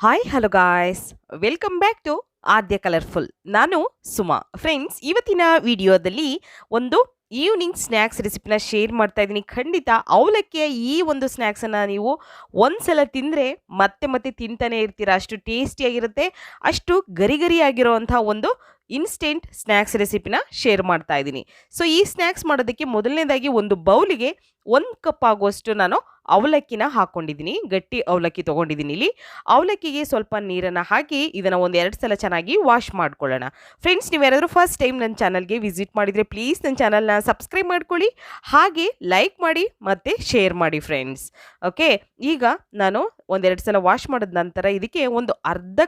Hi hello guys, welcome back to Aadya colourful. ನಾನು Suma. Friends, ಇವತ್ತಿನ ವಿಡಿಯೋದಲ್ಲಿ ಒಂದು ಈವ್ನಿಂಗ್ ಸ್ನ್ಯಾಕ್ಸ್ ರೆಸಿಪಿನ ಶೇರ್ ಮಾಡ್ತಾ ಇದ್ದೀನಿ. ಖಂಡಿತ ಅವಲಕ್ಕಿಯ ಈ ಒಂದು ಸ್ನ್ಯಾಕ್ಸನ್ನು ನೀವು ಒಂದ್ಸಲ ತಿಂದರೆ ಮತ್ತೆ ಮತ್ತೆ ತಿಂತಾನೆ ಇರ್ತೀರ. ಅಷ್ಟು ಟೇಸ್ಟಿಯಾಗಿರುತ್ತೆ, ಅಷ್ಟು ಗರಿ ಗರಿಯಾಗಿರೋವಂಥ ಒಂದು ಇನ್ಸ್ಟೆಂಟ್ ಸ್ನ್ಯಾಕ್ಸ್ ರೆಸಿಪಿನ ಶೇರ್ ಮಾಡ್ತಾ ಇದ್ದೀನಿ. ಸೊ ಈ ಸ್ನ್ಯಾಕ್ಸ್ ಮಾಡೋದಕ್ಕೆ ಮೊದಲನೇದಾಗಿ ಒಂದು ಬೌಲಿಗೆ 1 ಕಪ್ ಆಗುವಷ್ಟು ನಾನು ಅವಲಕ್ಕಿನ ಹಾಕ್ಕೊಂಡಿದ್ದೀನಿ. ಗಟ್ಟಿ ಅವಲಕ್ಕಿ ತೊಗೊಂಡಿದ್ದೀನಿ. ಇಲ್ಲಿ ಅವಲಕ್ಕಿಗೆ ಸ್ವಲ್ಪ ನೀರನ್ನು ಹಾಕಿ ಇದನ್ನು ಒಂದು 2 ಸಲ ಚೆನ್ನಾಗಿ ವಾಶ್ ಮಾಡ್ಕೊಳ್ಳೋಣ. ಫ್ರೆಂಡ್ಸ್, ನೀವು ಯಾರಾದರೂ ಫಸ್ಟ್ ಟೈಮ್ ನನ್ನ ಚಾನಲ್ಗೆ ವಿಸಿಟ್ ಮಾಡಿದರೆ ಪ್ಲೀಸ್ ನನ್ನ ಚಾನಲ್ನ ಸಬ್ಸ್ಕ್ರೈಬ್ ಮಾಡ್ಕೊಳ್ಳಿ, ಹಾಗೆ ಲೈಕ್ ಮಾಡಿ ಮತ್ತು ಶೇರ್ ಮಾಡಿ ಫ್ರೆಂಡ್ಸ್. ಓಕೆ, ಈಗ ನಾನು 1-2 ಸಲ ವಾಶ್ ಮಾಡಿದ ನಂತರ ಇದಕ್ಕೆ ಒಂದು ಅರ್ಧ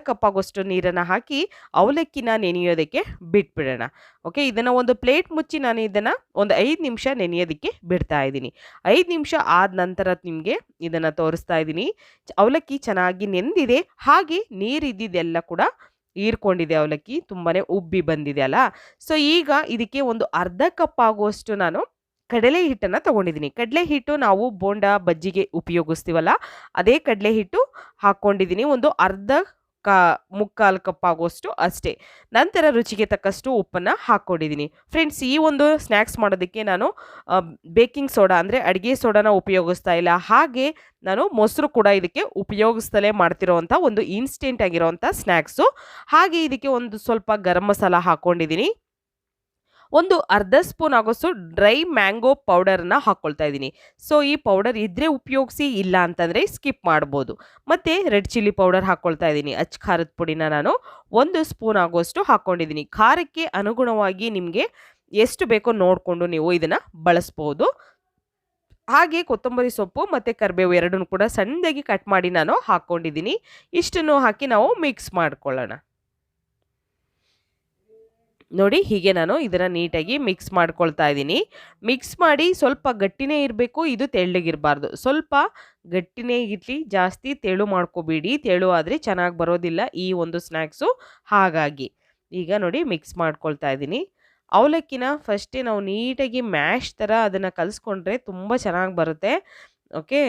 ಕಪ್ ಆಗೋಷ್ಟು ನೀರನ್ನು ಹಾಕಿ ಅವಲಕ್ಕಿನ ನೆನೆಯೋದಕ್ಕೆ ಬಿಟ್ಬಿಡೋಣ. ಓಕೆ, ಇದನ್ನು ಒಂದು ಪ್ಲೇಟ್ ಮುಚ್ಚಿ ನಾನು ಇದನ್ನು ಒಂದು 5 ನಿಮಿಷ ನೆನೆಯೋದಕ್ಕೆ ಬಿಡ್ತಾ ಇದ್ದೀನಿ. 5 ನಿಮಿಷ ಆದ ನಂತರ ನಿಮಗೆ ಇದನ್ನು ತೋರಿಸ್ತಾ ಇದ್ದೀನಿ. ಅವಲಕ್ಕಿ ಚೆನ್ನಾಗಿ ನೆಂದಿದೆ, ಹಾಗೆ ನೀರಿದ್ದಿದ್ದೆಲ್ಲ ಕೂಡ ಹೀರ್ಕೊಂಡಿದೆ. ಅವಲಕ್ಕಿ ತುಂಬಾ ಉಬ್ಬಿ ಬಂದಿದೆ ಅಲ್ಲ. ಸೊ ಈಗ ಇದಕ್ಕೆ ಒಂದು ಅರ್ಧ ಕಪ್ ಆಗುವಷ್ಟು ನಾನು ಕಡಲೆ ಹಿಟ್ಟನ್ನು ತೊಗೊಂಡಿದ್ದೀನಿ. ಕಡಲೆ ಹಿಟ್ಟು ನಾವು ಬೋಂಡ ಬಜ್ಜಿಗೆ ಉಪಯೋಗಿಸ್ತೀವಲ್ಲ, ಅದೇ ಕಡಲೆ ಹಿಟ್ಟು ಹಾಕ್ಕೊಂಡಿದ್ದೀನಿ. ಒಂದು ಮುಕ್ಕಾಲು ಕಪ್ ಆಗುವಷ್ಟು ಅಷ್ಟೇ. ನಂತರ ರುಚಿಗೆ ತಕ್ಕಷ್ಟು ಉಪ್ಪನ್ನು ಹಾಕ್ಕೊಂಡಿದ್ದೀನಿ. ಫ್ರೆಂಡ್ಸ್, ಈ ಒಂದು ಸ್ನ್ಯಾಕ್ಸ್ ಮಾಡೋದಕ್ಕೆ ನಾನು ಬೇಕಿಂಗ್ ಸೋಡಾ ಅಂದರೆ ಅಡುಗೆ ಸೋಡಾನ ಉಪಯೋಗಿಸ್ತಾ ಇಲ್ಲ, ಹಾಗೆ ನಾನು ಮೊಸರು ಕೂಡ ಇದಕ್ಕೆ ಉಪಯೋಗಿಸ್ತಲೇ ಮಾಡ್ತಿರೋವಂಥ ಒಂದು ಇನ್ಸ್ಟೆಂಟ್ ಆಗಿರೋವಂಥ ಸ್ನ್ಯಾಕ್ಸು. ಹಾಗೆ ಇದಕ್ಕೆ ಒಂದು ಸ್ವಲ್ಪ ಗರಂ ಮಸಾಲ ಹಾಕ್ಕೊಂಡಿದ್ದೀನಿ. ಒಂದು ಅರ್ಧ ಸ್ಪೂನ್ ಆಗೋಷ್ಟು ಡ್ರೈ ಮ್ಯಾಂಗೋ ಪೌಡರನ್ನು ಹಾಕ್ಕೊಳ್ತಾ ಇದ್ದೀನಿ. ಸೊ ಈ ಪೌಡರ್ ಇದ್ದರೆ ಉಪಯೋಗಿಸಿ, ಇಲ್ಲ ಅಂತಂದರೆ ಸ್ಕಿಪ್ ಮಾಡ್ಬೋದು. ಮತ್ತು ರೆಡ್ ಚಿಲ್ಲಿ ಪೌಡರ್ ಹಾಕ್ಕೊಳ್ತಾ ಇದ್ದೀನಿ. ಅಚ್ಚ ಖಾರದ ಪುಡಿನ ನಾನು 1 ಸ್ಪೂನ್ ಆಗೋಷ್ಟು ಹಾಕ್ಕೊಂಡಿದ್ದೀನಿ. ಖಾರಕ್ಕೆ ಅನುಗುಣವಾಗಿ ನಿಮಗೆ ಎಷ್ಟು ಬೇಕೋ ನೋಡಿಕೊಂಡು ನೀವು ಇದನ್ನು ಬಳಸ್ಬೋದು. ಹಾಗೆ ಕೊತ್ತಂಬರಿ ಸೊಪ್ಪು ಮತ್ತು ಕರಿಬೇವು ಎರಡನ್ನೂ ಕೂಡ ಸಣ್ಣದಾಗಿ ಕಟ್ ಮಾಡಿ ನಾನು ಹಾಕ್ಕೊಂಡಿದ್ದೀನಿ. ಇಷ್ಟನ್ನು ಹಾಕಿ ನಾವು ಮಿಕ್ಸ್ ಮಾಡ್ಕೊಳ್ಳೋಣ. ನೋಡಿ, ಹೀಗೆ ನಾನು ಇದನ್ನು ನೀಟಾಗಿ ಮಿಕ್ಸ್ ಮಾಡ್ಕೊಳ್ತಾ ಇದ್ದೀನಿ. ಮಿಕ್ಸ್ ಮಾಡಿ ಸ್ವಲ್ಪ ಗಟ್ಟಿನೇ ಇರಬೇಕು, ಇದು ತೆಳ್ಳಗಿರಬಾರ್ದು. ಸ್ವಲ್ಪ ಗಟ್ಟಿನೇ ಇರಲಿ, ಜಾಸ್ತಿ ತೆಳು ಮಾಡ್ಕೋಬೇಡಿ. ತೆಳು ಆದರೆ ಚೆನ್ನಾಗಿ ಬರೋದಿಲ್ಲ ಈ ಒಂದು ಸ್ನ್ಯಾಕ್ಸು. ಹಾಗಾಗಿ ಈಗ ನೋಡಿ ಮಿಕ್ಸ್ ಮಾಡ್ಕೊಳ್ತಾ ಇದ್ದೀನಿ. ಅವಲಕ್ಕಿನ ಫಸ್ಟೇ ನಾವು ನೀಟಾಗಿ ಮ್ಯಾಶ್ ಥರ ಅದನ್ನು ಕಲಿಸ್ಕೊಂಡ್ರೆ ತುಂಬ ಚೆನ್ನಾಗಿ ಬರುತ್ತೆ. ಓಕೆ,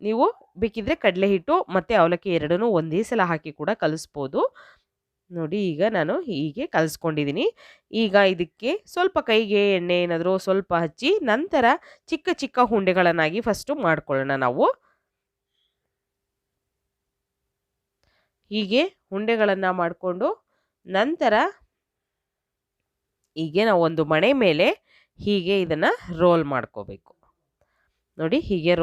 ನೀವು ಬೇಕಿದ್ದರೆ ಕಡಲೆ ಹಿಟ್ಟು ಮತ್ತು ಅವಲಕ್ಕಿ ಎರಡನ್ನೂ ಒಂದೇ ಸಲ ಹಾಕಿ ಕೂಡ ಕಲಿಸ್ಬೋದು. ನೋಡಿ, ಈಗ ನಾನು ಹೀಗೆ ಕಲಿಸ್ಕೊಂಡಿದ್ದೀನಿ. ಈಗ ಇದಕ್ಕೆ ಸ್ವಲ್ಪ ಕೈಗೆ ಎಣ್ಣೆ ಏನಾದರೂ ಸ್ವಲ್ಪ ಹಚ್ಚಿ ನಂತರ ಚಿಕ್ಕ ಚಿಕ್ಕ ಉಂಡೆಗಳನ್ನಾಗಿ ಫಸ್ಟು ಮಾಡ್ಕೊಳ್ಳೋಣ ನಾವು. ಹೀಗೆ ಉಂಡೆಗಳನ್ನು ಮಾಡಿಕೊಂಡು ನಂತರ ಹೀಗೆ ನಾವು ಒಂದು ಮಣೆ ಮೇಲೆ ಹೀಗೆ ಇದನ್ನು ರೋಲ್ ಮಾಡ್ಕೋಬೇಕು. ನೋಡಿ, ಹೀಗೆ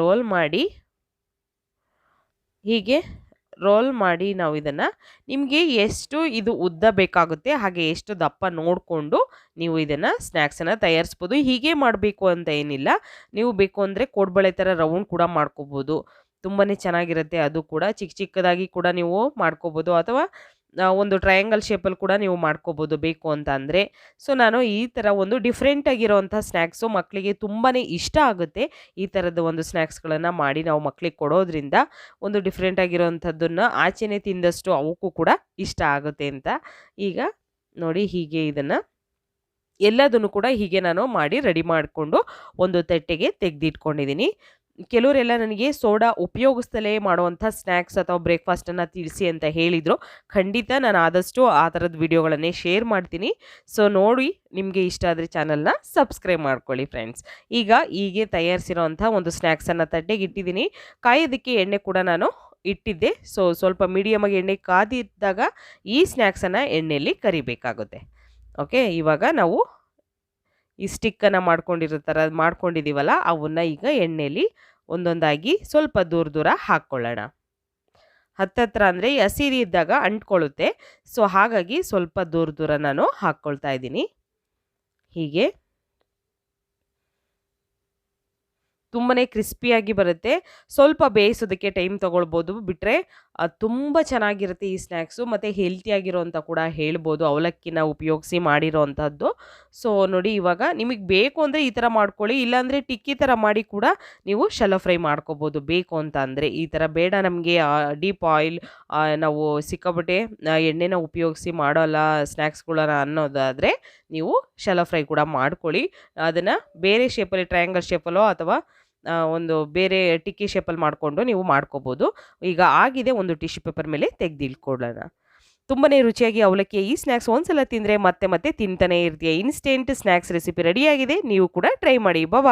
ರೋಲ್ ಮಾಡಿ ನಾವು ಇದನ್ನು ನಿಮಗೆ ಎಷ್ಟು ಇದು ಉದ್ದ ಬೇಕಾಗುತ್ತೆ ಹಾಗೆ ಎಷ್ಟು ದಪ್ಪ ನೋಡಿಕೊಂಡು ನೀವು ಇದನ್ನು ಸ್ನ್ಯಾಕ್ಸನ್ನು ತಯಾರಿಸ್ಬೋದು. ಹೀಗೆ ಮಾಡಬೇಕು ಅಂತ ಏನಿಲ್ಲ, ನೀವು ಬೇಕು ಅಂದರೆ ಕೋಡ್ಬಳೆ ಥರ ರೌಂಡ್ ಕೂಡ ಮಾಡ್ಕೋಬೋದು. ತುಂಬಾ ಚೆನ್ನಾಗಿರುತ್ತೆ. ಅದು ಕೂಡ ಚಿಕ್ಕ ಚಿಕ್ಕದಾಗಿ ಕೂಡ ನೀವು ಮಾಡ್ಕೋಬೋದು, ಅಥವಾ ಒಂದು ಟ್ರಯಾಂಗಲ್ ಶೇಪಲ್ಲಿ ಕೂಡ ನೀವು ಮಾಡ್ಕೋಬೋದು ಬೇಕು ಅಂತ ಅಂದರೆ. ಸೊ ನಾನು ಈ ಥರ ಒಂದು ಡಿಫ್ರೆಂಟ್ ಆಗಿರೋವಂಥ ಸ್ನ್ಯಾಕ್ಸು ಮಕ್ಕಳಿಗೆ ತುಂಬಾ ಇಷ್ಟ ಆಗುತ್ತೆ. ಈ ಥರದ ಒಂದು ಸ್ನ್ಯಾಕ್ಸ್ಗಳನ್ನು ಮಾಡಿ ನಾವು ಮಕ್ಕಳಿಗೆ ಕೊಡೋದ್ರಿಂದ ಒಂದು ಡಿಫ್ರೆಂಟ್ ಆಗಿರೋವಂಥದ್ದನ್ನು ಆಚೆನೇ ತಿಂದಷ್ಟು ಅವಕ್ಕೂ ಕೂಡ ಇಷ್ಟ ಆಗುತ್ತೆ ಅಂತ. ಈಗ ನೋಡಿ, ಹೀಗೆ ಇದನ್ನು ಎಲ್ಲದನ್ನು ಕೂಡ ಹೀಗೆ ನಾನು ಮಾಡಿ ರೆಡಿ ಮಾಡಿಕೊಂಡು ಒಂದು ತಟ್ಟೆಗೆ ತೆಗೆದಿಟ್ಕೊಂಡಿದ್ದೀನಿ. ಕೆಲವರೆಲ್ಲ ನನಗೆ ಸೋಡಾ ಉಪಯೋಗಿಸ್ತಲೇ ಮಾಡುವಂಥ ಸ್ನ್ಯಾಕ್ಸ್ ಅಥವಾ ಬ್ರೇಕ್ಫಾಸ್ಟನ್ನು ತಿಳಿಸಿ ಅಂತ ಹೇಳಿದರು. ಖಂಡಿತ ನಾನು ಆದಷ್ಟು ಆ ಥರದ ವಿಡಿಯೋಗಳನ್ನೇ ಶೇರ್ ಮಾಡ್ತೀನಿ. ಸೊ ನೋಡಿ, ನಿಮಗೆ ಇಷ್ಟ ಆದರೆ ಚಾನಲ್ನ ಸಬ್ಸ್ಕ್ರೈಬ್ ಮಾಡ್ಕೊಳ್ಳಿ ಫ್ರೆಂಡ್ಸ್. ಈಗ ಹೀಗೆ ತಯಾರಿಸಿರೋವಂಥ ಒಂದು ಸ್ನ್ಯಾಕ್ಸನ್ನು ತಟ್ಟೆಗೆ ಇಟ್ಟಿದ್ದೀನಿ. ಕಾಯೋದಕ್ಕೆ ಎಣ್ಣೆ ಕೂಡ ನಾನು ಇಟ್ಟಿದ್ದೆ. ಸೊ ಸ್ವಲ್ಪ ಮೀಡಿಯಮಾಗಿ ಎಣ್ಣೆ ಕಾದಿದ್ದಾಗ ಈ ಸ್ನ್ಯಾಕ್ಸನ್ನು ಎಣ್ಣೆಯಲ್ಲಿ ಕರಿಬೇಕಾಗುತ್ತೆ. ಓಕೆ, ಇವಾಗ ನಾವು ಈ ಸ್ಟಿಕ್ಕನ್ನು ಮಾಡ್ಕೊಂಡಿದ್ದೀವಲ್ಲ, ಅವನ್ನ ಈಗ ಎಣ್ಣೆಯಲ್ಲಿ ಒಂದೊಂದಾಗಿ ಸ್ವಲ್ಪ ದೂರ ಹಾಕ್ಕೊಳ್ಳೋಣ. ಹತ್ತತ್ರ ಅಂದರೆ ಹಸಿರಿ ಇದ್ದಾಗ ಅಂಟ್ಕೊಳ್ಳುತ್ತೆ. ಸೊ ಹಾಗಾಗಿ ಸ್ವಲ್ಪ ದೂರ ನಾನು ಹಾಕ್ಕೊಳ್ತಾ ಇದ್ದೀನಿ. ಹೀಗೆ ತುಂಬಾ ಕ್ರಿಸ್ಪಿಯಾಗಿ ಬರುತ್ತೆ. ಸ್ವಲ್ಪ ಬೇಯಿಸೋದಕ್ಕೆ ಟೈಮ್ ತೊಗೊಳ್ಬೋದು, ಬಿಟ್ಟರೆ ತುಂಬ ಚೆನ್ನಾಗಿರುತ್ತೆ ಈ ಸ್ನ್ಯಾಕ್ಸು. ಮತ್ತು ಹೆಲ್ತಿಯಾಗಿರೋಂಥ ಕೂಡ ಹೇಳ್ಬೋದು, ಅವಲಕ್ಕಿನ ಉಪಯೋಗಿಸಿ ಮಾಡಿರೋವಂಥದ್ದು. ಸೊ ನೋಡಿ, ಇವಾಗ ನಿಮಗೆ ಬೇಕು ಅಂದರೆ ಈ ಥರ ಮಾಡ್ಕೊಳ್ಳಿ, ಇಲ್ಲಾಂದರೆ ಟಿಕ್ಕಿ ಥರ ಮಾಡಿ ಕೂಡ ನೀವು ಶಲೋ ಫ್ರೈ ಮಾಡ್ಕೋಬೋದು ಬೇಕು ಅಂತ ಅಂದರೆ. ಈ ಥರ ಬೇಡ ನಮಗೆ ಡೀಪ್ ಆಯಿಲ್, ನಾವು ಸಿಕ್ಕಾಪಟ್ಟೆ ಎಣ್ಣೆನ ಉಪಯೋಗಿಸಿ ಮಾಡೋಲ್ಲ ಸ್ನ್ಯಾಕ್ಸ್ಗಳನ್ನ ಅನ್ನೋದಾದರೆ ನೀವು ಶಲೋ ಫ್ರೈ ಕೂಡ ಮಾಡ್ಕೊಳ್ಳಿ. ಅದನ್ನು ಬೇರೆ ಶೇಪಲ್ಲಿ ಟ್ರಯಾಂಗಲ್ ಶೇಪಲ್ಲೋ ಅಥವಾ ಒಂದು ಬೇರೆ ಟಿಕ್ಕಿ ಶೇಪಲ್ಲಿ ಮಾಡಿಕೊಂಡು ನೀವು ಮಾಡ್ಕೋಬೋದು. ಈಗ ಆಗಿದೆ, ಒಂದು ಟಿಶ್ಯೂ ಪೇಪರ್ ಮೇಲೆ ತೆಗೆದಿಟ್ಕೊಳ್ಳೋಣ. ತುಂಬನೇ ರುಚಿಯಾಗಿ ಅವಲಕ್ಕಿಯ ಈ ಸ್ನ್ಯಾಕ್ಸ್ ಒಂದ್ಸಲ ತಿಂದರೆ ಮತ್ತೆ ಮತ್ತೆ ತಿಂತಾನೆ ಇರ್ತೀಯ. ಇನ್ಸ್ಟೆಂಟ್ ಸ್ನ್ಯಾಕ್ಸ್ ರೆಸಿಪಿ ರೆಡಿಯಾಗಿದೆ. ನೀವು ಕೂಡ ಟ್ರೈ ಮಾಡಿ. ಬಾಯ್.